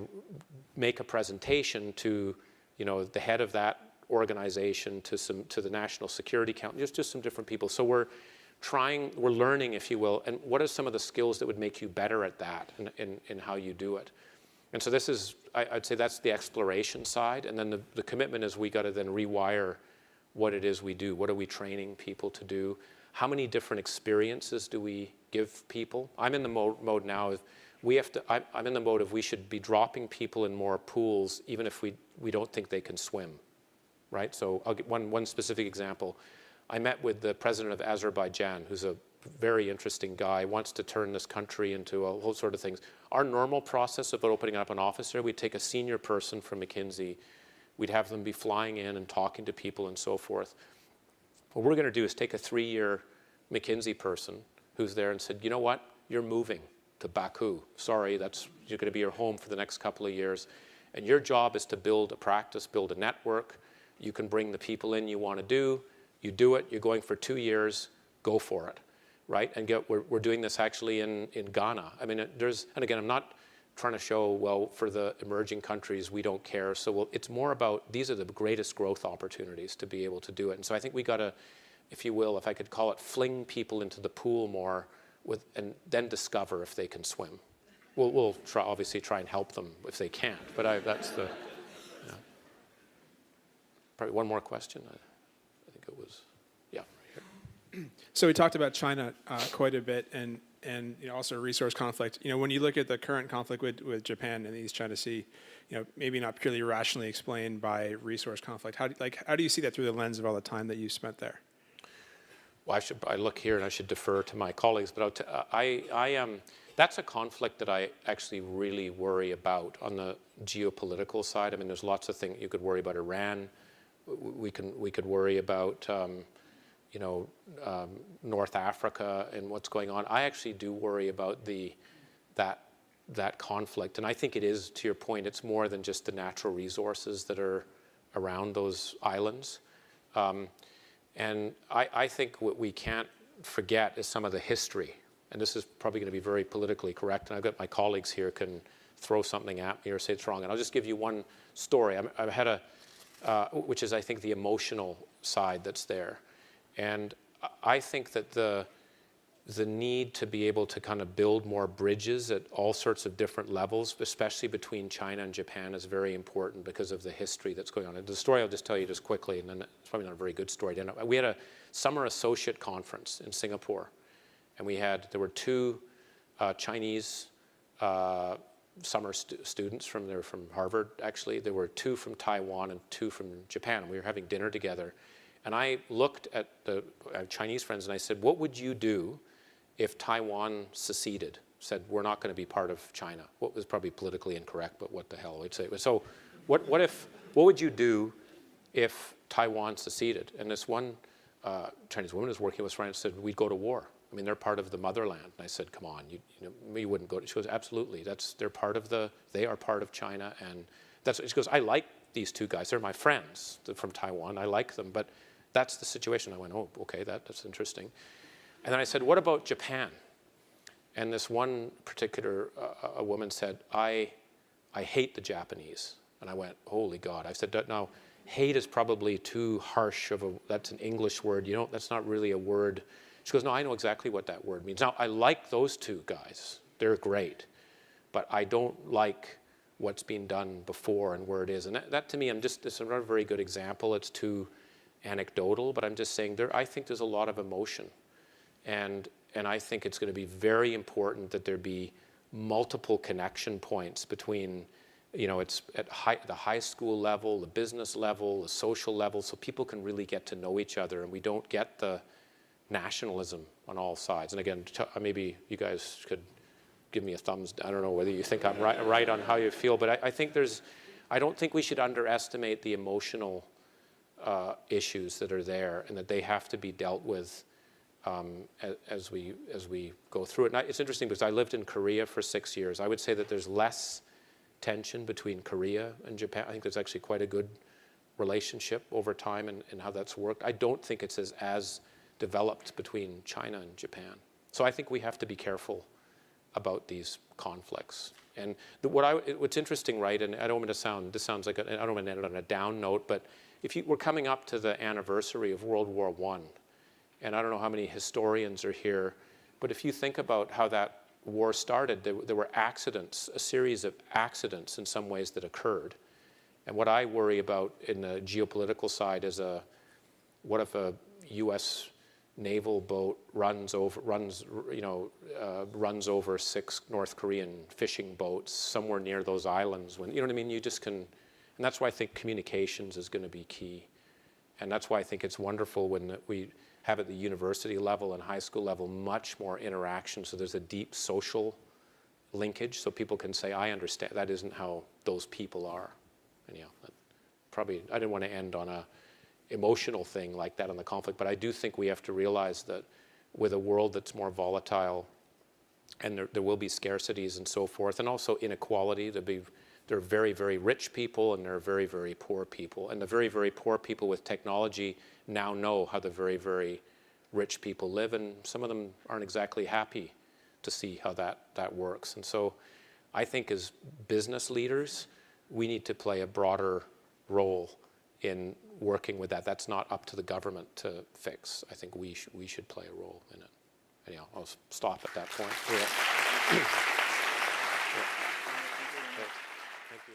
make a presentation to the head of that organization, to the National Security Council, just some different people. So we're learning, if you will, and what are some of the skills that would make you better at that in how you do it? And so this is, I'd say that's the exploration side, and then the commitment is we got to then rewire what it is we do. What are we training people to do? How many different experiences do we give people? I'm in the mode now of I'm in the mode of we should be dropping people in more pools even if we don't think they can swim, right? So I'll get one specific example. I met with the president of Azerbaijan, who's a very interesting guy, wants to turn this country into a whole sort of things. Our normal process of opening up an office there, we'd take a senior person from McKinsey, we'd have them be flying in and talking to people and so forth. What we're going to do is take a 3-year McKinsey person who's there and said, you know what, you're moving to Baku. Sorry, you're going to be your home for the next couple of years. And your job is to build a practice, build a network. You can bring the people in you want to do. You do it. You're going for 2 years. Go for it, right? And we're doing this actually in Ghana. I mean, and again, I'm not trying to show, well, for the emerging countries, we don't care. So it's more about these are the greatest growth opportunities to be able to do it. And so I think we got to, if you will, if I could call it, fling people into the pool more and then discover if they can swim. We'll obviously try and help them if they can't, but that's the, Probably one more question. I think it was, right here. So we talked about China quite a bit, and also resource conflict. When you look at the current conflict with Japan and the East China Sea, maybe not purely rationally explained by resource conflict. How do you see that through the lens of all the time that you spent there? Well, I look here and I should defer to my colleagues, but that's a conflict that I actually really worry about on the geopolitical side. I mean, there's lots of things you could worry about. Iran, we could worry about, North Africa and what's going on. I actually do worry about that conflict, and I think it is, to your point, it's more than just the natural resources that are around those islands. And I think what we can't forget is some of the history. And this is probably going to be very politically correct. And I've got my colleagues here can throw something at me or say it's wrong. And I'll just give you one story. I've had which is I think the emotional side that's there. And I think that the need to be able to kind of build more bridges at all sorts of different levels, especially between China and Japan, is very important because of the history that's going on. And the story I'll just tell you just quickly, and then it's probably not a very good story. We had a summer associate conference in Singapore, and there were 2 Chinese summer students from Harvard, actually. There were 2 from Taiwan and 2 from Japan. We were having dinner together. And I looked at the Chinese friends and I said, what would you do if Taiwan seceded, said we're not going to be part of China? What was probably politically incorrect, but what the hell we'd say. So what would you do if Taiwan seceded? And this one Chinese woman was working with friends and said, we'd go to war. I mean, they're part of the motherland. And I said, come on, you wouldn't go. She goes, absolutely. They are part of China. And she goes, I like these 2 guys. They're my friends from Taiwan. I like them, but that's the situation. I went, oh, okay, that's interesting. And then I said, what about Japan? And this one particular a woman said, I hate the Japanese. And I went, holy God. I said, now, hate is probably too harsh that's an English word. That's not really a word. She goes, no, I know exactly what that word means. Now, I like those 2 guys. They're great. But I don't like what's been done before and where it is. And that to me, it's not a very good example. It's too anecdotal, but I'm just saying I think there's a lot of emotion. And I think it's going to be very important that there be multiple connection points between, it's at the high school level, the business level, the social level, so people can really get to know each other and we don't get the nationalism on all sides. And again, maybe you guys could give me a thumbs. I don't know whether you think I'm right on how you feel, but I think I don't think we should underestimate the emotional issues that are there and that they have to be dealt with as we go through it. And it's interesting because I lived in Korea for 6 years. I would say that there's less tension between Korea and Japan. I think there's actually quite a good relationship over time and how that's worked. I don't think it's as developed between China and Japan. So I think we have to be careful about these conflicts. And what's interesting, right, and I don't want to sound, this sounds like, I don't want to end it on a down note, but we're coming up to the anniversary of World War I, and I don't know how many historians are here, but if you think about how that war started, there were accidents, a series of accidents in some ways that occurred. And what I worry about in the geopolitical side is what if a U.S. naval boat runs over 6 North Korean fishing boats somewhere near those islands? When, you know what I mean? You just can, and that's why I think communications is going to be key. And that's why I think it's wonderful when we have at the university level and high school level much more interaction, so there's a deep social linkage, so people can say, I understand, that isn't how those people are. And probably, I didn't want to end on a emotional thing like that on the conflict, but I do think we have to realize that with a world that's more volatile, and there will be scarcities and so forth, and also inequality. There are very, very rich people and there are very, very poor people. And the very, very poor people with technology now know how the very, very rich people live, and some of them aren't exactly happy to see how that works. And so I think as business leaders, we need to play a broader role in working with that. That's not up to the government to fix. I think we should play a role in it. Anyhow, I'll stop at that point. Yeah. Thank you.